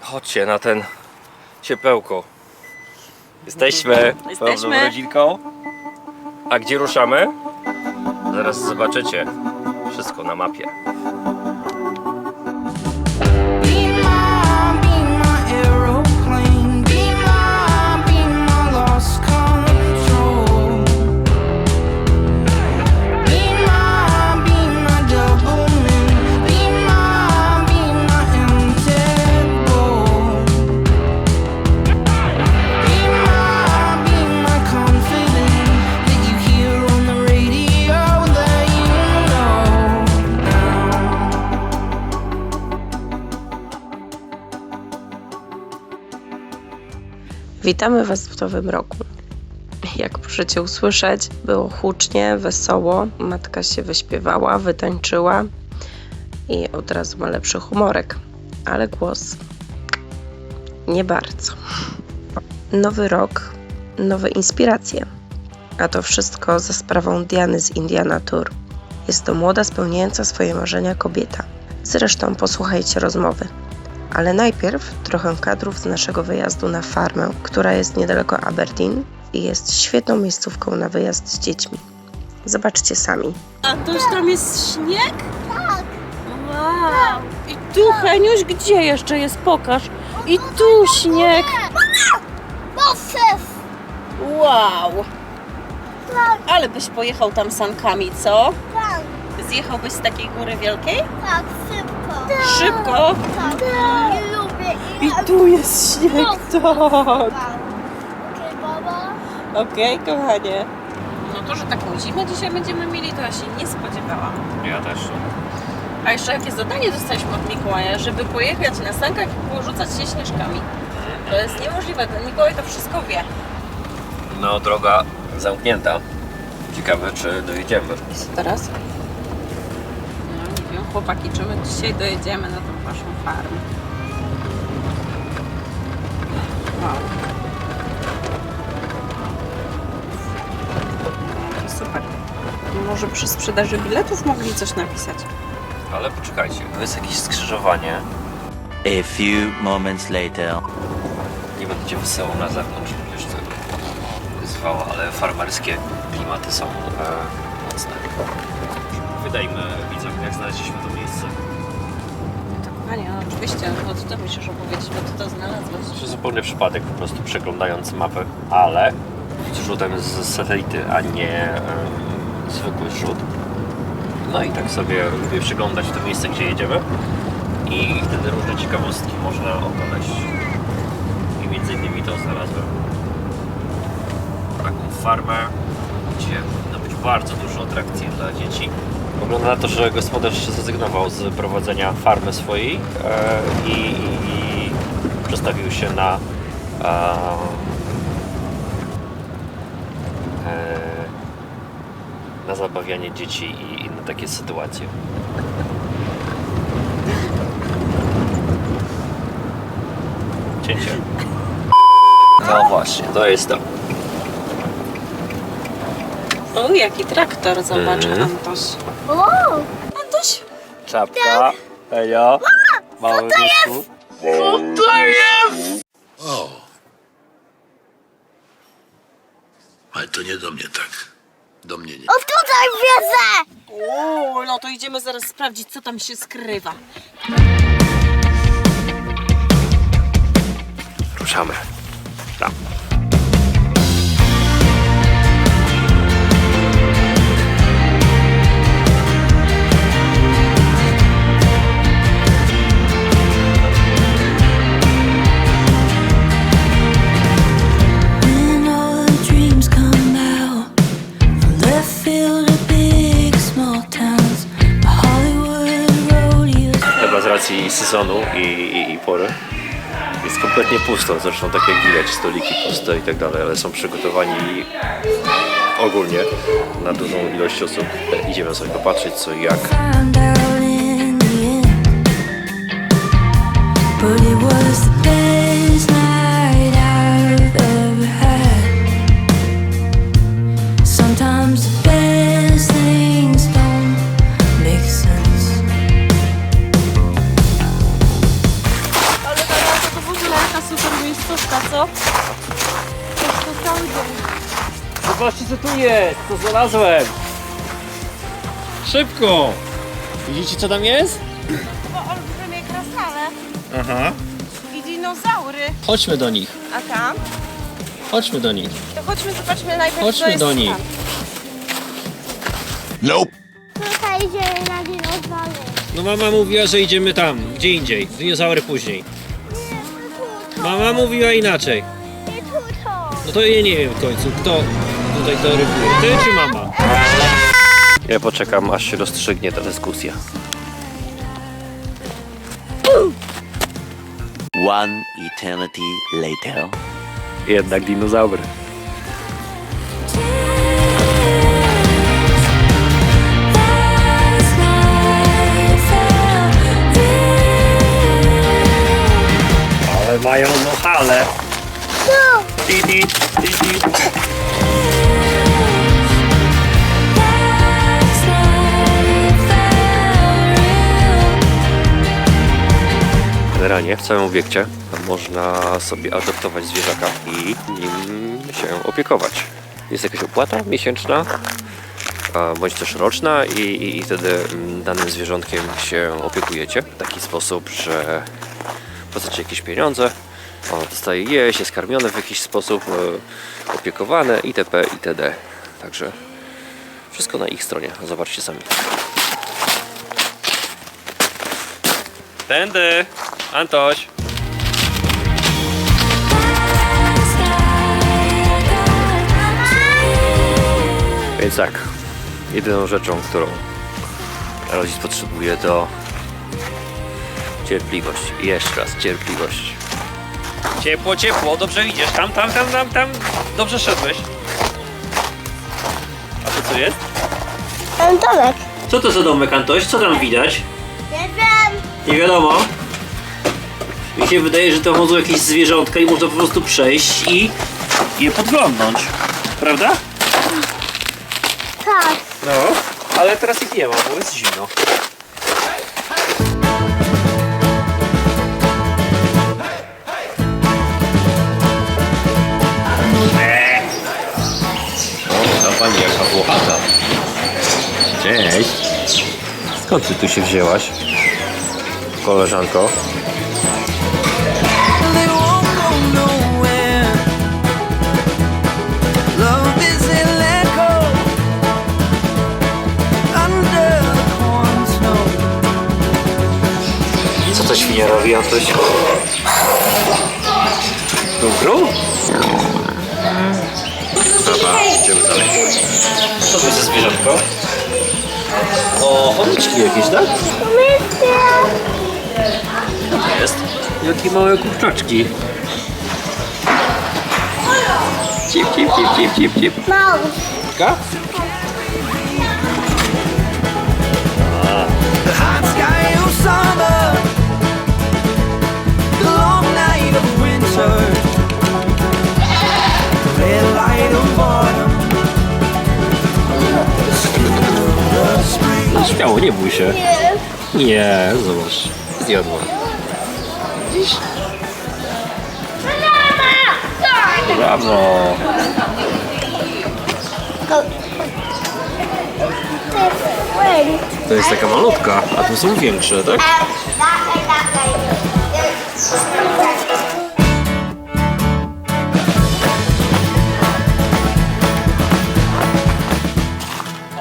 Chodźcie na ten ciepełko. Jesteśmy pełną rodzinką. A gdzie ruszamy? Zaraz zobaczycie. Wszystko na mapie. Witamy Was w nowym roku. Jak możecie usłyszeć, było hucznie, wesoło. Matka się wyśpiewała, wytańczyła i od razu ma lepszy humorek, ale głos nie bardzo. Nowy rok, nowe inspiracje, a to wszystko za sprawą Diany z Indiana Tour. Jest to młoda, spełniająca swoje marzenia kobieta. Zresztą posłuchajcie rozmowy. Ale najpierw trochę kadrów z naszego wyjazdu na farmę, która jest niedaleko Aberdeen i jest świetną miejscówką na wyjazd z dziećmi. Zobaczcie sami. A toż tam jest śnieg? Tak. Wow. I tu, Heniuś, gdzie jeszcze jest? Pokaż. I tu śnieg. Wow. Ale byś pojechał tam sankami, co? Tak, Zjechałbyś z takiej góry wielkiej? tak, szybko. Szybko? Tak, nie lubię. I tu jest śnieg, tak. Okej, baba. Okej, kochanie. No to, że taką zimę dzisiaj będziemy mieli, to ja się nie spodziewałam. Ja też. A jeszcze jakie zadanie dostaliśmy od Mikołaja, żeby pojechać na sankach i porzucać się śnieżkami. To jest niemożliwe, ten Mikołaj to wszystko wie. No, droga zamknięta. Ciekawe, czy dojedziemy. I co teraz? No nie wiem, chłopaki, czy my dzisiaj dojedziemy na tą waszą farmę? Wow. Super. Może przy sprzedaży biletów mogli coś napisać. Ale poczekajcie, to jest jakieś skrzyżowanie. A few moments later. Nie będzie wesoło na zewnątrz, wiesz co zwało, ale farmerskie klimaty są mocne. Wydajmy widzom, jak znaleźliśmy to miejsce. To kochanie, no oczywiście, no to ty musisz opowiedzieć, bo ty to znalazłeś. To zupełny przypadek, po prostu przeglądając mapę, ale zrzutem z satelity, a nie zwykły zrzut. No i tak sobie lubię przeglądać to miejsce, gdzie jedziemy i wtedy różne ciekawostki można odnaleźć. I między innymi to znalazłem taką farmę, gdzie powinno być bardzo dużo atrakcji dla dzieci. Wygląda na to, że gospodarz zrezygnował z prowadzenia farmy swojej i przestawił się na zabawianie dzieci i inne takie sytuacje. Cięcie. No właśnie, to jest to. O, jaki traktor, zobacz, Antoś. O, Antoś! Czapka, Hejo, mały duszku. Ale to nie do mnie tak. Do mnie nie. o tutaj wiedzę. O, no to idziemy zaraz sprawdzić, co tam się skrywa. Ruszamy. Tam. When all the dreams come out from left field to big small towns, Hollywood rodeos. Chyba z racji sezonu i pory jest kompletnie pusto, zresztą tak jak widać, stoliki puste i tak dalej, ale są przygotowani ogólnie na dużą ilość osób. Idziemy sobie popatrzeć co i jak. Found out in the end, but it was the best night I've ever had. Sometimes the best things don't make sense. Zobaczcie co tu jest! Co znalazłem! Szybko! Widzicie co tam jest? Chyba olbrzymie krasnale Aha. i dinozaury. Chodźmy do nich. A tam? Chodźmy do nich. To chodźmy, zobaczmy najpierw, Chodźmy co jest do nich. tam. Nope. Tutaj idziemy na dinozaury. No mama mówiła, że idziemy tam, gdzie indziej. Dinozaury później. Mama mówiła inaczej. Nie tutaj. No to ja nie wiem w końcu, kto tutaj to rybuje. Ty czy mama? Ja poczekam, aż się rozstrzygnie ta dyskusja. One eternity later. Jednak dinozaury. Last night felt real. Ale mają no hale. Tu. Titi, titi. Last night felt real. Generalnie w całym obiekcie można sobie adoptować zwierzaka i nim się opiekować. Jest jakaś opłata miesięczna, bądź też roczna i wtedy danym zwierzątkiem się opiekujecie w taki sposób, że płacicie jakieś pieniądze, ono dostaje jeść, jest karmione w jakiś sposób, opiekowane itp. itd. Także wszystko na ich stronie, zobaczcie sami. Tędy! Antoś! Więc tak, jedyną rzeczą, którą rodzic potrzebuje, to cierpliwość. Jeszcze raz, cierpliwość. Ciepło, ciepło, dobrze idziesz. Tam. Dobrze szedłeś. A to co jest? Ten domek. Co to za domek, Antoś? Co tam widać? Nie wiem. Nie wiadomo. Mi się wydaje, że to mogą jakieś zwierzątka i można po prostu przejść i je podglądnąć. Prawda? Tak. No, ale teraz ich nie ma, bo jest zimno. O, ta pani jaka włochata. Cześć. Skąd ty tu się wzięłaś, koleżanko? They won't go nowhere. Love is an echo under the corn snow. Co to świnia robi, Antoś? Gru? Dobra, idziemy dalej. Co to jest za zwierzątko? O, chomiczki jakieś, tak? Co to jest? Jakie małe kurczaczki. Cip, cip, cip, cip, cip, cip. Mały. Ka? The hot sky of summer, the long night of winter, the red light of autumn, the skin of spring. No śmiało, nie bój się. Nie, zobacz. Zjadła. Widzisz? Brawo! To jest taka malutka, a tu są większe, tak?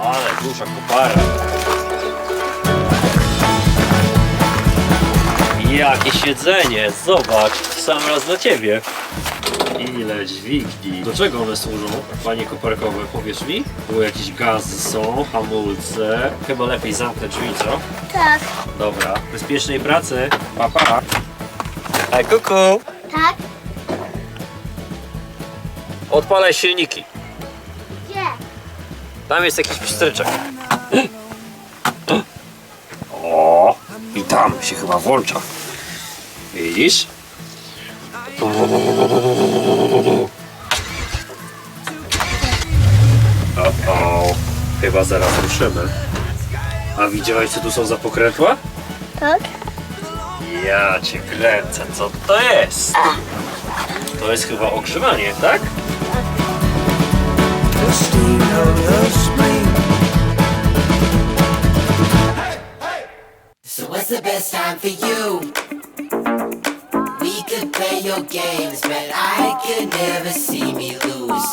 Ale duża kopara. Jakie siedzenie, zobacz, w sam raz dla ciebie. Ile dźwigni. Do czego one służą, panie koparkowe, powiesz mi? Było jakieś gazy są, hamulce. Chyba lepiej zamknę drzwi, co? Tak. Dobra, bezpiecznej pracy. Pa, pa. Hej, kuku. Tak. Odpalaj silniki. Gdzie? Tam jest jakiś pstryczek. O, i tam się chyba włącza. Widzisz? O, chyba zaraz ruszymy. A widziałeś, co tu są za pokrętła? Tak. Ja cię kręcę, co to jest? To jest chyba ogrzewanie, tak? the sting of the spring. So what's the best time for you? We could play your games, but I could never see me lose.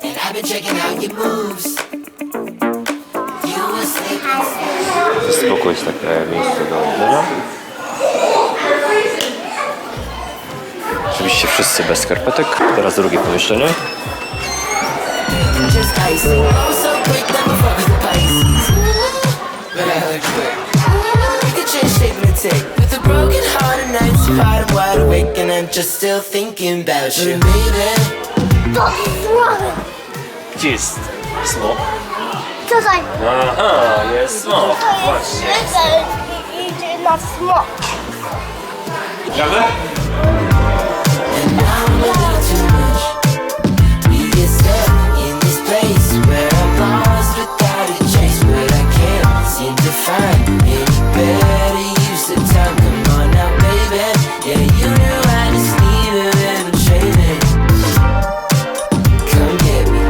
And I've been checking out your moves. You were sleeping. Spoko jest takie miejsce do odbywania. Oczywiście wszyscy bez skarpetek. Teraz drugie pomieszczenie. Just icy. I'm so quick, never fuck with the Pisces. But I heard quick. You could change shape in a tick. With a broken heart and nights too hard, I'm wide awake and I'm just still thinking about you, baby. To słowo. Gdzie jest smok? Tutaj. Aha, jest smok. To jest rycer i idzie na smok. Gramy? And now I'm a little too much. We get stuck in this place where I'm lost without a chase, but I can't seem to find any better use of time. Come on now, baby. Yeah, you knew I just needed a little training. Come get me.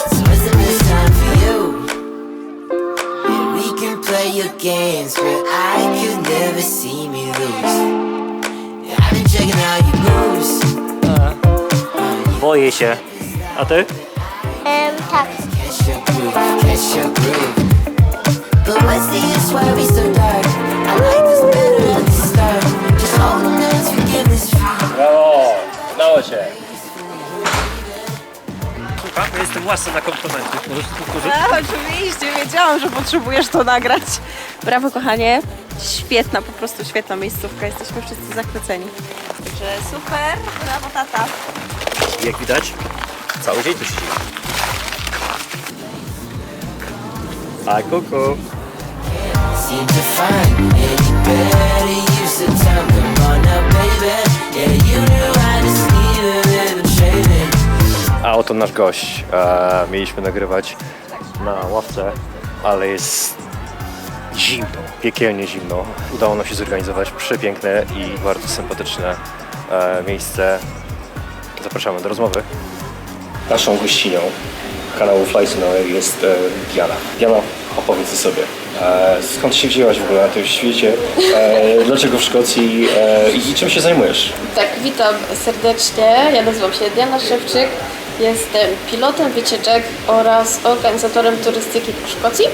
So what's the best time for you? Yeah, we can play your games, but I could never see me lose. I've been checking out your moves. Boję się. A ty? Tak. Catch your groove, catch your groove. But what's the use? Why are we so dark? I like this better at the start. Just hold on, let's forgive this. Brawo! Udało się. Słucham, ja jestem łasny na komplementy. Możesz to powtórzyć? Oczywiście, wiedziałam, że potrzebujesz to nagrać. Brawo, kochanie. Świetna, po prostu świetna miejscówka. Jesteśmy wszyscy zachwyceni. Także super. Brawo, tata. Jak widać, cały dzień tu siedzi. A kuku. Seem to find any better use of time. Come on now, baby. Yeah, you knew I just needed a little training. A oto nasz gość. Mieliśmy nagrywać na ławce, ale jest zimno, piekielnie zimno. Udało nam się zorganizować przepiękne i bardzo sympatyczne miejsce. Zapraszamy do rozmowy. Naszą gościnią kanału Flysyno jest Diana. Diana, opowiedz o sobie. Skąd się wzięłaś w ogóle na tym świecie? Dlaczego w Szkocji? I czym się zajmujesz? Tak, witam serdecznie. Ja nazywam się Diana Szewczyk. Jestem pilotem wycieczek oraz organizatorem turystyki w Szkocji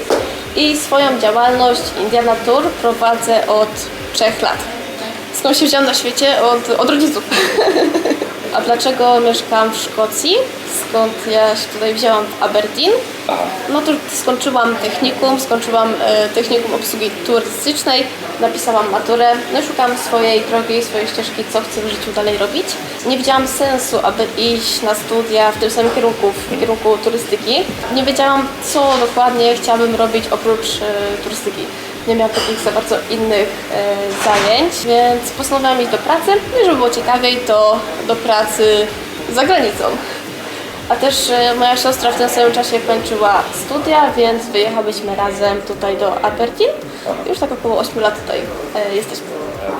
i swoją działalność Indiana Tour prowadzę od 3 lat. Skąd się wziąłam na świecie? Od rodziców. A dlaczego mieszkam w Szkocji? Skąd ja się tutaj wzięłam w Aberdeen? No to skończyłam technikum obsługi turystycznej, napisałam maturę, no i szukałam swojej drogi, swojej ścieżki, co chcę w życiu dalej robić. Nie widziałam sensu, aby iść na studia w tym samym kierunku, w kierunku turystyki. Nie wiedziałam, co dokładnie chciałabym robić oprócz turystyki. Nie miałam takich za bardzo innych zajęć, więc postanowiłam iść do pracy. No i żeby było ciekawiej, to do pracy za granicą. A też moja siostra w tym samym czasie kończyła studia, więc wyjechałyśmy razem tutaj do Aberdeen. Już tak około 8 lat tutaj jesteśmy.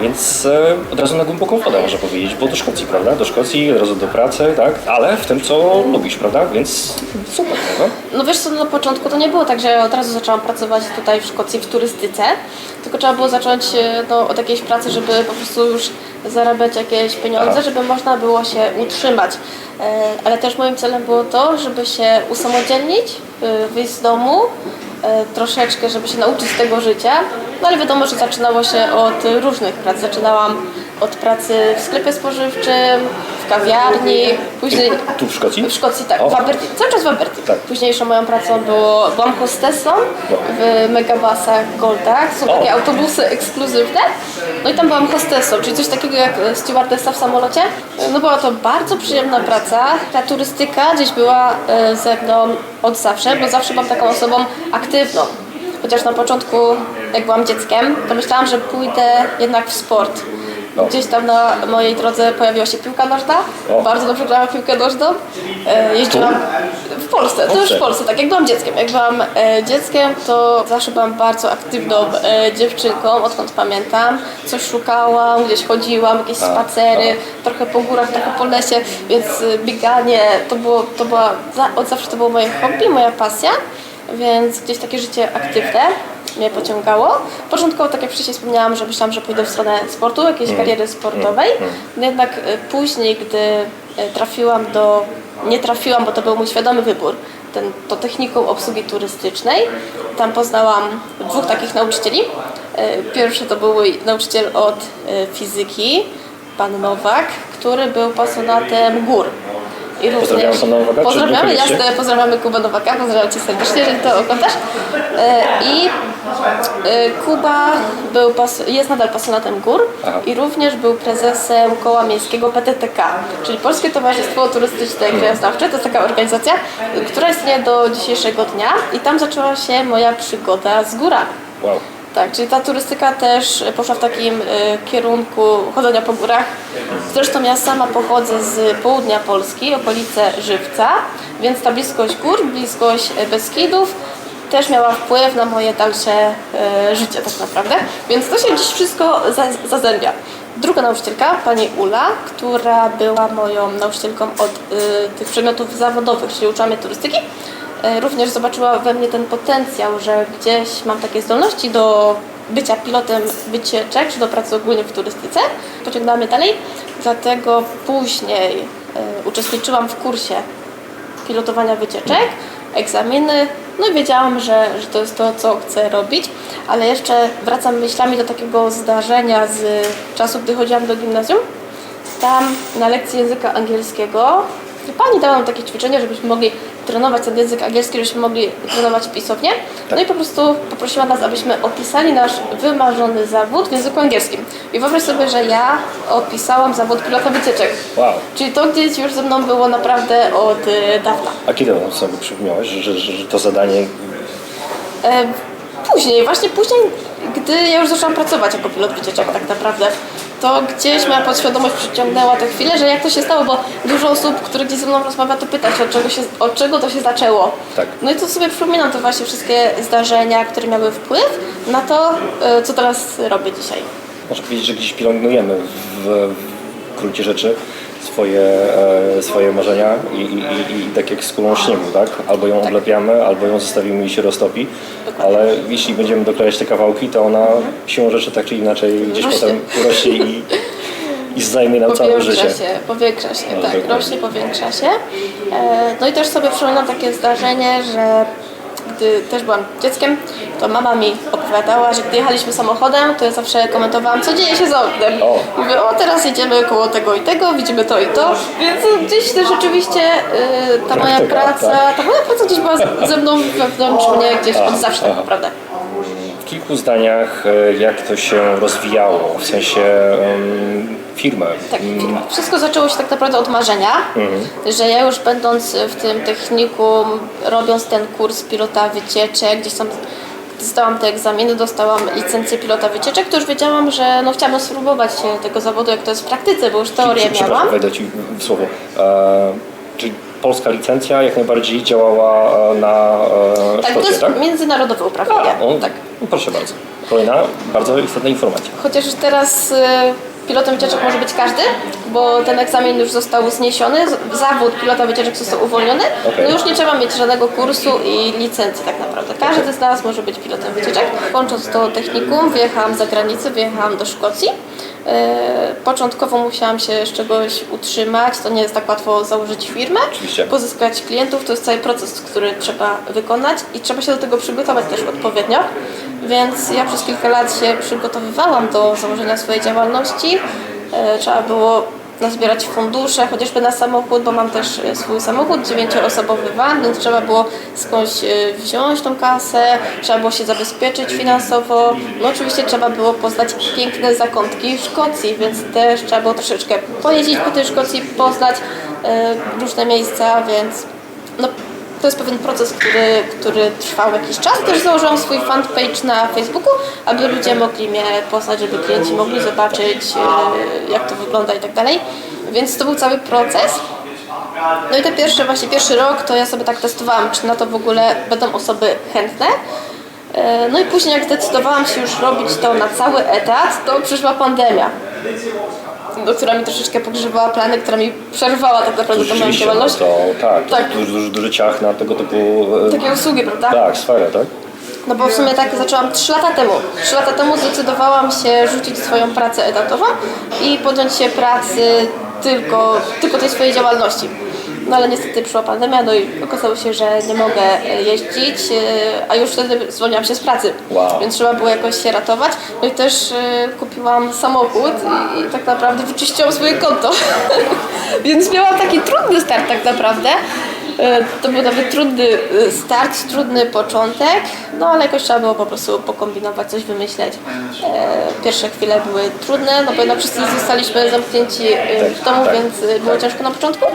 Więc od razu na głęboką wodę można powiedzieć, bo do Szkocji, prawda? Do Szkocji, od razu do pracy, tak? Ale w tym, co lubisz, prawda? Więc super, prawda? No wiesz co, na początku to nie było tak, że ja od razu zaczęłam pracować tutaj w Szkocji w turystyce, tylko trzeba było zacząć od jakiejś pracy, żeby po prostu już zarabiać jakieś pieniądze, żeby można było się utrzymać. Ale też moim celem było to, żeby się usamodzielnić, wyjść z domu, troszeczkę, żeby się nauczyć tego życia. No ale wiadomo, że zaczynało się od różnych prac. Zaczynałam od pracy w sklepie spożywczym, w kawiarni, później... Tu w Szkocji? W Szkocji, tak. O. W Aberdeen, cały czas w Aberdeen. Tak. Późniejszą moją pracą byłam hostessą w megabusach Goldach. Są takie autobusy ekskluzywne. No i tam byłam hostessą, czyli coś takiego jak stewardessa w samolocie. No była to bardzo przyjemna praca. Ta turystyka gdzieś była ze mną od zawsze, bo zawsze byłam taką osobą aktywną. Chociaż na początku, jak byłam dzieckiem, to myślałam, że pójdę jednak w sport. Gdzieś tam na mojej drodze pojawiła się piłka nożna. Bardzo dobrze grałam w piłkę nożną. Jeździłam w Polsce, to już w Polsce, tak jak byłam dzieckiem. Jak byłam dzieckiem, to zawsze byłam bardzo aktywną dziewczynką, odkąd pamiętam. Coś szukałam, gdzieś chodziłam, jakieś spacery, trochę po górach, trochę po lesie, więc bieganie od zawsze to było moje hobby, moja pasja, więc gdzieś takie życie aktywne mnie pociągało. Początkowo, tak jak wcześniej wspomniałam, że myślałam, że pójdę w stronę sportu, jakiejś kariery sportowej. No jednak później, gdy nie trafiłam, bo to był mój świadomy wybór, to technikum obsługi turystycznej. Tam poznałam 2 takich nauczycieli. Pierwszy to był mój nauczyciel od fizyki, pan Nowak, który był pasjonatem gór. I pozdrawiamy pana Nowaka? Pozdrawiamy, jasne, pozdrawiamy Kubę Nowaka, pozdrawiam Cię serdecznie, jeżeli to oglądasz. Kuba jest nadal pasjonatem gór i również był prezesem koła miejskiego PTTK, czyli Polskie Towarzystwo Turystyczne i Krajoznawcze. To jest taka organizacja, która istnieje do dzisiejszego dnia i tam zaczęła się moja przygoda z górami. Wow. Tak, czyli ta turystyka też poszła w takim kierunku chodzenia po górach. Zresztą ja sama pochodzę z południa Polski, okolice Żywca, więc ta bliskość gór, bliskość Beskidów też miała wpływ na moje dalsze życie tak naprawdę. Więc to się dziś wszystko zazębia. Druga nauczycielka, pani Ula, która była moją nauczycielką od tych przedmiotów zawodowych, czyli uczyła mnie turystyki, również zobaczyła we mnie ten potencjał, że gdzieś mam takie zdolności do bycia pilotem wycieczek, czy do pracy ogólnie w turystyce. Pociągnęła mnie dalej, dlatego później uczestniczyłam w kursie pilotowania wycieczek, egzaminy, no i wiedziałam, że to jest to, co chcę robić, ale jeszcze wracam myślami do takiego zdarzenia z czasu, gdy chodziłam do gimnazjum. Tam na lekcji języka angielskiego pani dała nam takie ćwiczenie, żebyśmy mogli trenować ten język angielski, żebyśmy mogli trenować pisownie. No i po prostu poprosiła nas, abyśmy opisali nasz wymarzony zawód w języku angielskim. I wyobraź sobie, że ja opisałam zawód pilota wycieczek. Wow. Czyli to gdzieś już ze mną było naprawdę od dawna. A kiedy sobie przypomniałaś, że to zadanie... Później, gdy ja już zaczęłam pracować jako pilot wycieczek tak naprawdę, to gdzieś moja podświadomość przyciągnęła tę chwilę, że jak to się stało, bo dużo osób, które gdzieś ze mną rozmawia, to pyta się, od czego to się zaczęło. Tak. No i to sobie przypominam te właśnie wszystkie zdarzenia, które miały wpływ na to, co teraz robię dzisiaj. Można powiedzieć, że gdzieś pielęgnujemy w gruncie rzeczy swoje marzenia i tak jak z kulą śniegu, tak? Albo ją oblepiamy, albo ją zostawimy i się roztopi. Dokładnie. Ale jeśli będziemy doklejać te kawałki, to ona siłą rzeczy tak czy inaczej gdzieś potem urośnie i zajmie nam całe życie. Powiększa się, No, tak, dokładnie. rośnie, powiększa się. No i też sobie przypominam takie zdarzenie, że gdy też byłam dzieckiem, to mama mi opowiadała, że gdy jechaliśmy samochodem, to ja zawsze komentowałam, co dzieje się za oknem. Mówię, teraz jedziemy koło tego i tego, widzimy to i to. Więc gdzieś też rzeczywiście ta moja praca gdzieś była ze mną wewnątrz mnie gdzieś od zawsze tak naprawdę. W kilku zdaniach, jak to się rozwijało, w sensie firmę. Tak, wszystko zaczęło się tak naprawdę od marzenia, że ja już będąc w tym technikum, robiąc ten kurs pilota wycieczek, gdzieś tam zdałam te egzaminy, dostałam licencję pilota wycieczek, to już wiedziałam, że chciałam spróbować tego zawodu, jak to jest w praktyce, bo już teorię miałam. Wejdę Ci w słowo. Czyli polska licencja jak najbardziej działała na Tak, Szkocie, to jest tak? międzynarodowe uprawnienie. Tak. No, proszę bardzo. Kolejna bardzo istotna informacja. Chociaż już teraz pilotem wycieczek może być każdy, bo ten egzamin już został zniesiony, zawód pilota wycieczek został uwolniony, no już nie trzeba mieć żadnego kursu i licencji tak naprawdę. Każdy z nas może być pilotem wycieczek. Kończąc to technikum, wyjechałam za granicę, wyjechałam do Szkocji. Początkowo musiałam się z czegoś utrzymać, to nie jest tak łatwo założyć firmę, Oczywiście. pozyskać klientów, to jest cały proces, który trzeba wykonać i trzeba się do tego przygotować też odpowiednio. Więc ja przez kilka lat się przygotowywałam do założenia swojej działalności. Trzeba było nazbierać fundusze, chociażby na samochód, bo mam też swój samochód, 9-osobowy van, więc trzeba było skądś wziąć tą kasę, trzeba było się zabezpieczyć finansowo. No oczywiście trzeba było poznać piękne zakątki Szkocji, więc też trzeba było troszeczkę pojeździć po tej Szkocji, poznać różne miejsca, więc no, to jest pewien proces, który trwał jakiś czas. Też założyłam swój fanpage na Facebooku, aby ludzie mogli mnie poznać, żeby klienci mogli zobaczyć, jak to wygląda i tak dalej. Więc to był cały proces. No i te pierwszy rok to ja sobie tak testowałam, czy na to w ogóle będą osoby chętne. No i później jak zdecydowałam się już robić to na cały etat, to przyszła pandemia, która mi troszeczkę pogrzebała plany, która mi przerwała tak naprawdę tą moją działalność. To tak. Duży ciach na tego typu... Takie usługi, prawda? Tak, sferę, tak? No bo w sumie tak zaczęłam 3 lata temu. 3 lata temu zdecydowałam się rzucić swoją pracę etatową i podjąć się pracy tylko tej swojej działalności. No ale niestety przyszła pandemia, no i okazało się, że nie mogę jeździć, a już wtedy zwolniłam się z pracy, więc trzeba było jakoś się ratować. No i też kupiłam samochód i tak naprawdę wyczyściłam swoje konto, więc miałam taki trudny start tak naprawdę. To był nawet trudny start, trudny początek, no ale jakoś trzeba było po prostu pokombinować, coś wymyśleć. Pierwsze chwile były trudne, no bo jednak wszyscy zostaliśmy zamknięci w domu, więc było ciężko na początku,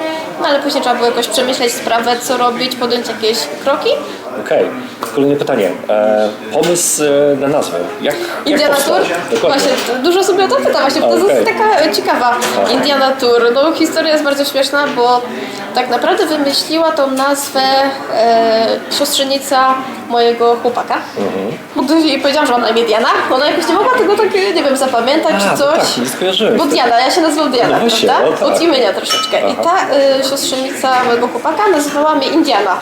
no ale później trzeba było jakoś przemyśleć sprawę, co robić, podjąć jakieś kroki. Okej. Kolejne pytanie. Pomysł na nazwę. Jak Indiana Tour? Właśnie, dużo osób mnie o to pyta właśnie, bo to jest taka ciekawa Indiana Tour. No historia jest bardzo śmieszna, bo tak naprawdę wymyśliła tą nazwę siostrzenica mojego chłopaka. Bo gdy jej powiedziałam, że mam na imię Diana, ona jakoś nie mogła tego tak, nie wiem, zapamiętać czy coś. Tak, nie skojarzyłem. Bo Diana, ja się nazywam Diana, właśnie, prawda? no tak. Od imienia troszeczkę. I ta siostrzenica mojego chłopaka nazywała mnie Indiana.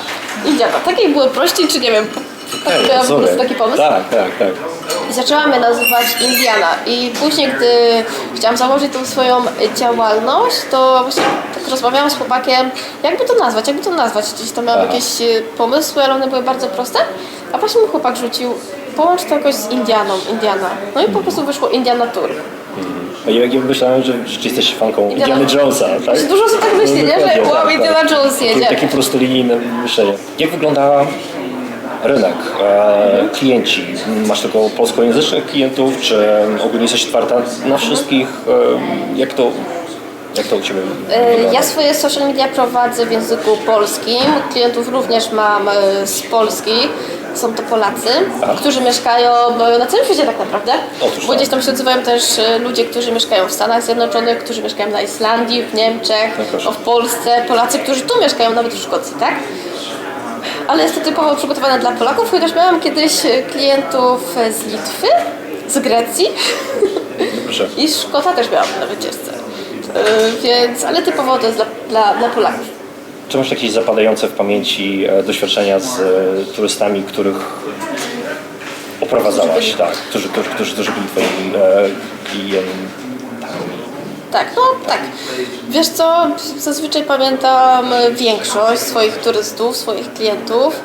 Takiej było prościej, czy nie wiem, miałam po prostu taki pomysł. Tak. I zaczęłam je nazywać Indiana. I później, gdy chciałam założyć tą swoją działalność, to właśnie tak rozmawiałam z chłopakiem, jakby to nazwać. Gdzieś tam miałam jakieś pomysły, ale one były bardzo proste. A właśnie mój chłopak rzucił, połącz to jakoś z Indiana. No i po prostu wyszło Indiana Tour. Ja myślałem, że jesteś fanką Indiana Jonesa, tak? Dużo osób tak myśli, nie? Że wow, Indiana Jones jedzie. Takie prostolinijne myślenie. Jak wygląda rynek, klienci? Masz tylko polskojęzycznych klientów, czy ogólnie jesteś otwarta na wszystkich? Jak to u Ciebie wygląda? Ja swoje social media prowadzę w języku polskim. Klientów również mam z Polski. Są to Polacy, którzy mieszkają na całym świecie tak naprawdę. Bo gdzieś tam się odzywają też ludzie, którzy mieszkają w Stanach Zjednoczonych, którzy mieszkają na Islandii, w Niemczech, w Polsce. Polacy, którzy tu mieszkają, nawet w Szkocji, tak? Ale jest to typowo przygotowane dla Polaków, chociaż miałam kiedyś klientów z Litwy, z Grecji i Szkota też miałam na wycieczce. Więc, ale typowo to jest dla Polaków. Czy masz jakieś zapadające w pamięci doświadczenia z turystami, których oprowadzałaś, tak? Którzy byli Twoimi klientami? Tak. Wiesz co, zazwyczaj pamiętam większość swoich turystów, swoich klientów.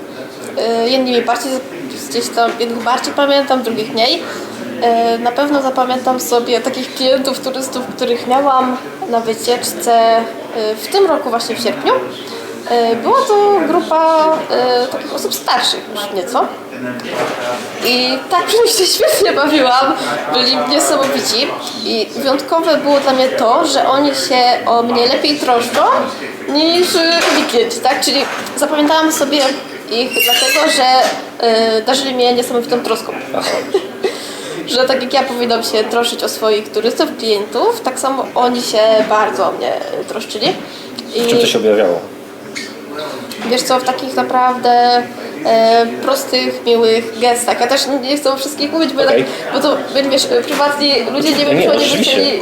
Jednych bardziej pamiętam, drugich mniej. Na pewno zapamiętam sobie takich klientów, turystów, których miałam na wycieczce w tym roku, właśnie w sierpniu. Była to grupa takich osób starszych już nieco. I tak się świetnie bawiłam, byli niesamowici i wyjątkowe było dla mnie to, że oni się o mnie lepiej troszczą niż klienci, tak? Czyli zapamiętałam sobie ich dlatego, że darzyli mnie niesamowitą troską. Że tak jak ja powinnam się troszczyć o swoich turystów, klientów, tak samo oni się bardzo o mnie troszczyli. W czym to się objawiało? Wiesz co, w takich naprawdę prostych, miłych gestach. Ja też nie chcę o wszystkich mówić, bo to wiesz, prywatni ludzie nie wiem, czy oni by chcieli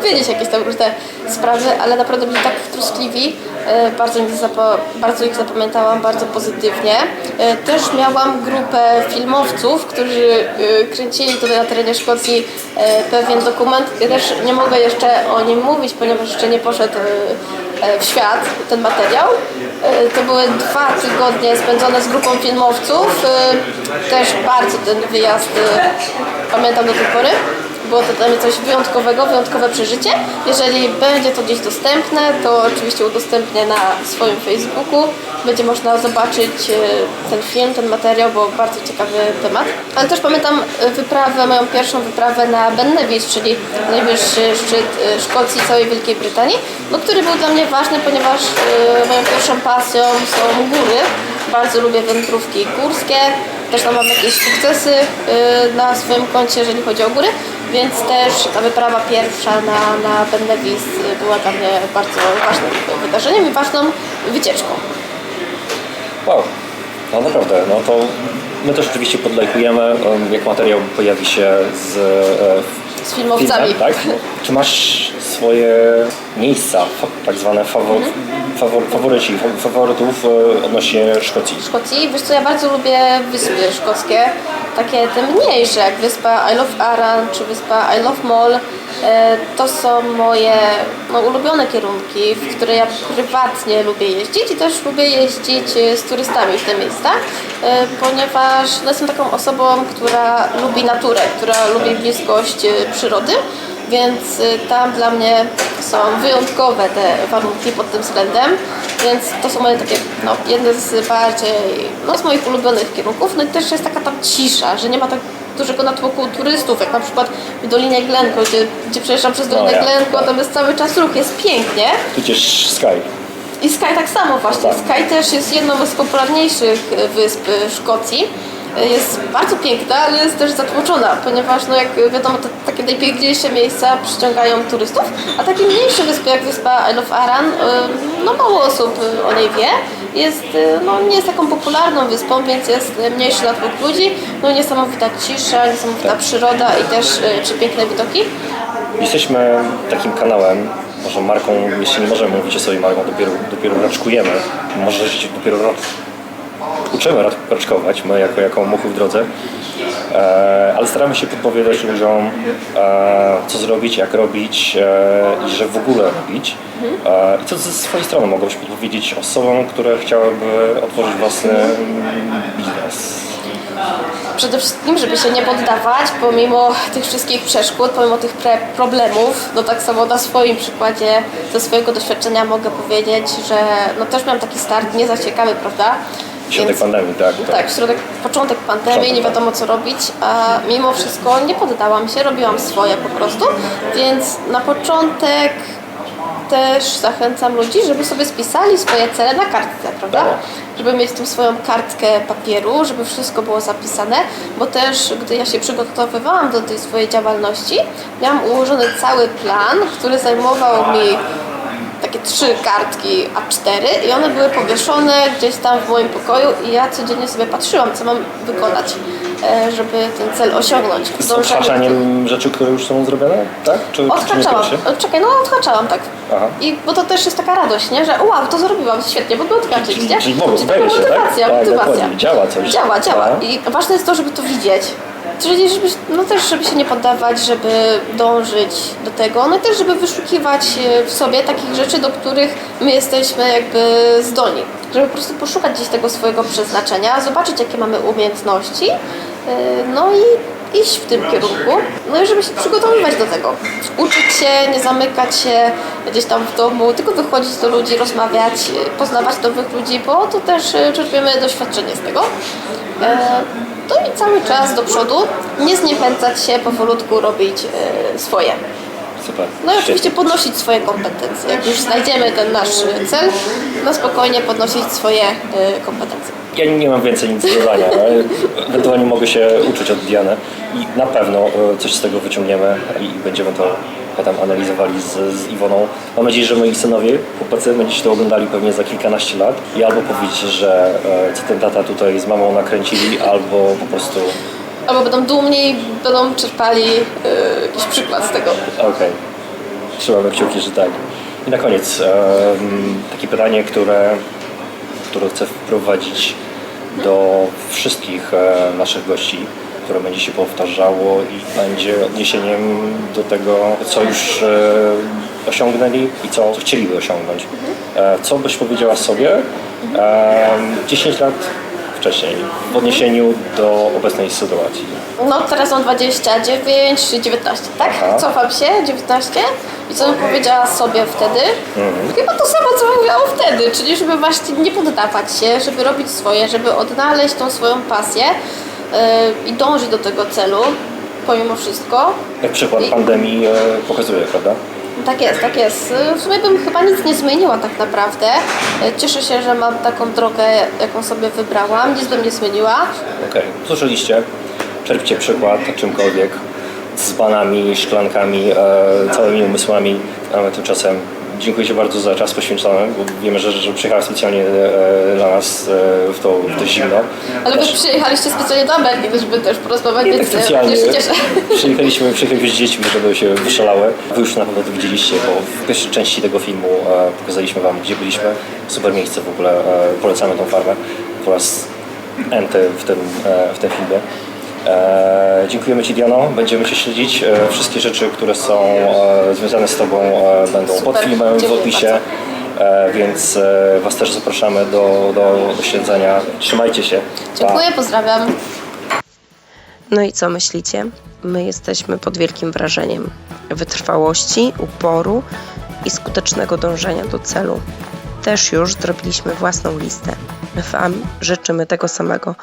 wiedzieć jakieś tam różne sprawy, ale naprawdę byli tak troskliwi. Bardzo ich zapamiętałam, bardzo pozytywnie. Też miałam grupę filmowców, którzy kręcili tutaj na terenie Szkocji pewien dokument. Ja też nie mogę jeszcze o nim mówić, ponieważ jeszcze nie poszedł w świat ten materiał. To były 2 tygodnie spędzone z grupą filmowców. Też bardzo ten wyjazd pamiętam do tej pory. było to dla mnie coś wyjątkowego, wyjątkowe przeżycie. Jeżeli będzie to gdzieś dostępne, to oczywiście udostępnię na swoim Facebooku. Będzie można zobaczyć ten film, ten materiał, bo bardzo ciekawy temat. Ale też pamiętam wyprawę, moją pierwszą wyprawę na Ben Nevis, czyli najwyższy szczyt Szkocji i całej Wielkiej Brytanii, no, który był dla mnie ważny, ponieważ moją pierwszą pasją są góry. Bardzo lubię wędrówki górskie, też tam mam jakieś sukcesy na swoim koncie, jeżeli chodzi o góry, więc też ta wyprawa pierwsza na Ben Nevis była dla mnie bardzo ważnym wydarzeniem i ważną wycieczką. Wow, no naprawdę, no to my też oczywiście podlajkujemy, jak materiał pojawi się Z filmowcami. filmem, tak? Czy masz swoje miejsca, tak zwane faworytów odnośnie Szkocji? Szkocji? Wiesz co, ja bardzo lubię wyspy szkockie, takie te mniejsze, jak wyspa Isle of Arran czy wyspa Isle of Mull. To są moje ulubione kierunki, w które ja prywatnie lubię jeździć i też lubię jeździć z turystami w te miejsca, ponieważ jestem taką osobą, która lubi naturę, która lubi bliskość przyrody. Więc tam dla mnie są wyjątkowe te warunki pod tym względem, więc to są moje takie, jedne z bardziej, z moich ulubionych kierunków. No i też jest taka tam cisza, że nie ma tak dużego natłoku turystów, jak na przykład w Dolinie Glencoe, gdzie przejeżdżam przez Dolinę Glencoe, tam jest cały czas ruch, jest pięknie. Tudzież Skye. I Skye tak samo właśnie. Tak. Skye też jest jedną z popularniejszych wysp Szkocji. Jest bardzo piękna, ale jest też zatłoczona, ponieważ jak wiadomo, takie najpiękniejsze miejsca przyciągają turystów, a takie mniejsze wyspy jak wyspa Isle of Arran, mało osób o niej wie. Jest, nie jest taką popularną wyspą, więc jest mniejszy natłok ludzi, niesamowita cisza, niesamowita przyroda i też przepiękne widoki. Jesteśmy takim kanałem, może marką, jeśli nie możemy mówić o sobie marką, dopiero raczkujemy, może dopiero uczymy raczkować, my jako muchy w drodze, ale staramy się podpowiadać ludziom, co zrobić, jak robić i że w ogóle robić. I co ze swojej strony mogłabyś podpowiedzieć osobom, które chciałyby otworzyć własny biznes? Przede wszystkim, żeby się nie poddawać, pomimo tych wszystkich przeszkód, pomimo tych problemów, tak samo na swoim przykładzie, ze swojego doświadczenia mogę powiedzieć, że też miałam taki start nie za ciekawy, prawda? Środek pandemii, tak? Tak, początek pandemii, nie wiadomo co robić, a mimo wszystko nie poddałam się, robiłam swoje po prostu, więc na początek też zachęcam ludzi, żeby sobie spisali swoje cele na kartce, prawda? Żeby mieć tą swoją kartkę papieru, żeby wszystko było zapisane, bo też gdy ja się przygotowywałam do tej swojej działalności, miałam ułożony cały plan, który zajmował mi takie 3 kartki A4 i one były powieszone gdzieś tam w moim pokoju i ja codziennie sobie patrzyłam, co mam wykonać, żeby ten cel osiągnąć. Z odhaczaniem rzeczy, które już są zrobione, tak? Odhaczałam. Czekaj, odhaczałam, tak. Aha. Bo to też jest taka radość, nie? Że wow, to zrobiłam, świetnie, mogę odhaczyć, nie? Czyli taka motywacja, tak? motywacja. Tak, działa coś. Działa. Aha. I ważne jest to, żeby to widzieć. Czyli żeby się nie poddawać, żeby dążyć do tego, no i też żeby wyszukiwać w sobie takich rzeczy, do których my jesteśmy jakby zdolni. Żeby po prostu poszukać gdzieś tego swojego przeznaczenia, zobaczyć jakie mamy umiejętności, no i iść w tym kierunku, no i żeby się przygotowywać do tego. Uczyć się, nie zamykać się gdzieś tam w domu, tylko wychodzić do ludzi, rozmawiać, poznawać nowych ludzi, bo to też czerpiemy doświadczenie z tego. No i cały czas do przodu, nie zniechęcać się, powolutku robić swoje. Super. No i oczywiście podnosić swoje kompetencje. Jak już znajdziemy ten nasz cel, no spokojnie podnosić swoje kompetencje. Ja nie mam więcej nic do dodania, ewentualnie mogę się uczyć od Diany i na pewno coś z tego wyciągniemy i będziemy to potem analizowali z Iwoną. Mam nadzieję, że moi synowie, chłopacy, będziecie to oglądali pewnie za kilkanaście lat i albo powiecie, że co ten tata tutaj z mamą nakręcili, albo po prostu... Albo będą dumni, będą czerpali jakiś przykład z tego. Okej. Trzymamy kciuki, że tak. I na koniec takie pytanie, które chcę wprowadzić do wszystkich naszych gości, które będzie się powtarzało i będzie odniesieniem do tego, co już osiągnęli i co chcieliby osiągnąć. Co byś powiedziała sobie 10 lat wcześniej w odniesieniu do obecnej sytuacji? No teraz mam 29 czy 19, tak? Aha. Cofam się, 19. I co bym powiedziała sobie wtedy? Chyba to samo, co mówiłam wtedy, czyli żeby właśnie nie poddawać się, żeby robić swoje, żeby odnaleźć tą swoją pasję i dążyć do tego celu, pomimo wszystko. Jak przykład pandemii pokazuje, prawda? Tak jest, tak jest. W sumie bym chyba nic nie zmieniła tak naprawdę. Cieszę się, że mam taką drogę, jaką sobie wybrałam. Nic bym nie zmieniła. Okej, słyszeliście? Czerpcie przykład czymkolwiek, z banami, szklankami, całymi umysłami. Tymczasem dziękuję Ci bardzo za czas poświęcony, bo wiemy, że przyjechałeś specjalnie dla nas w to zimno. Ale Wy przyjechaliście specjalnie do Ameryki, żeby też porozmawiać, Nie więc tak specjalnie. się cieszę. Przyjechaliśmy z dziećmi, żeby się wyszalały. Wy już na pewno to widzieliście, bo w pierwszej części tego filmu pokazaliśmy Wam, gdzie byliśmy. Super miejsce w ogóle, polecamy tą farmę po raz enty w tym filmie. Dziękujemy Ci, Diano. Będziemy Cię śledzić. Wszystkie rzeczy, które są związane z Tobą będą pod filmem w opisie. Więc Was też zapraszamy do śledzenia. Trzymajcie się. Pa. Dziękuję, pozdrawiam. No i co myślicie? My jesteśmy pod wielkim wrażeniem wytrwałości, uporu i skutecznego dążenia do celu. Też już zrobiliśmy własną listę. Wam życzymy tego samego.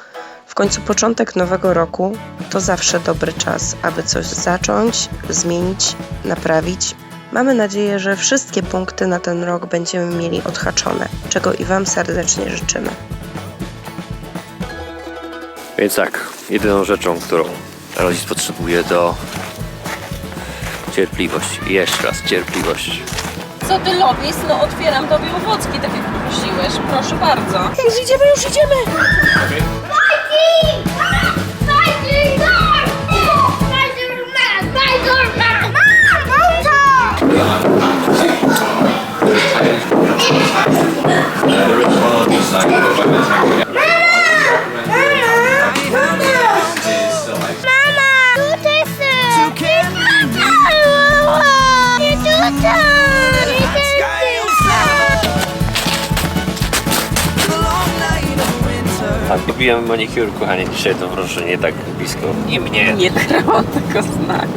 W końcu początek nowego roku to zawsze dobry czas, aby coś zacząć, zmienić, naprawić. Mamy nadzieję, że wszystkie punkty na ten rok będziemy mieli odhaczone, czego i Wam serdecznie życzymy. Więc tak, jedyną rzeczą, którą rodzic potrzebuje, to cierpliwość. I jeszcze raz, cierpliwość. Co ty robisz? No otwieram tobie owocki, tak jak prosiłeś. Proszę bardzo. Już idziemy, już idziemy! Robiłem manicure, kochanie, dzisiaj to wrażenie tak blisko. I mnie. Nie dałam tego znaku.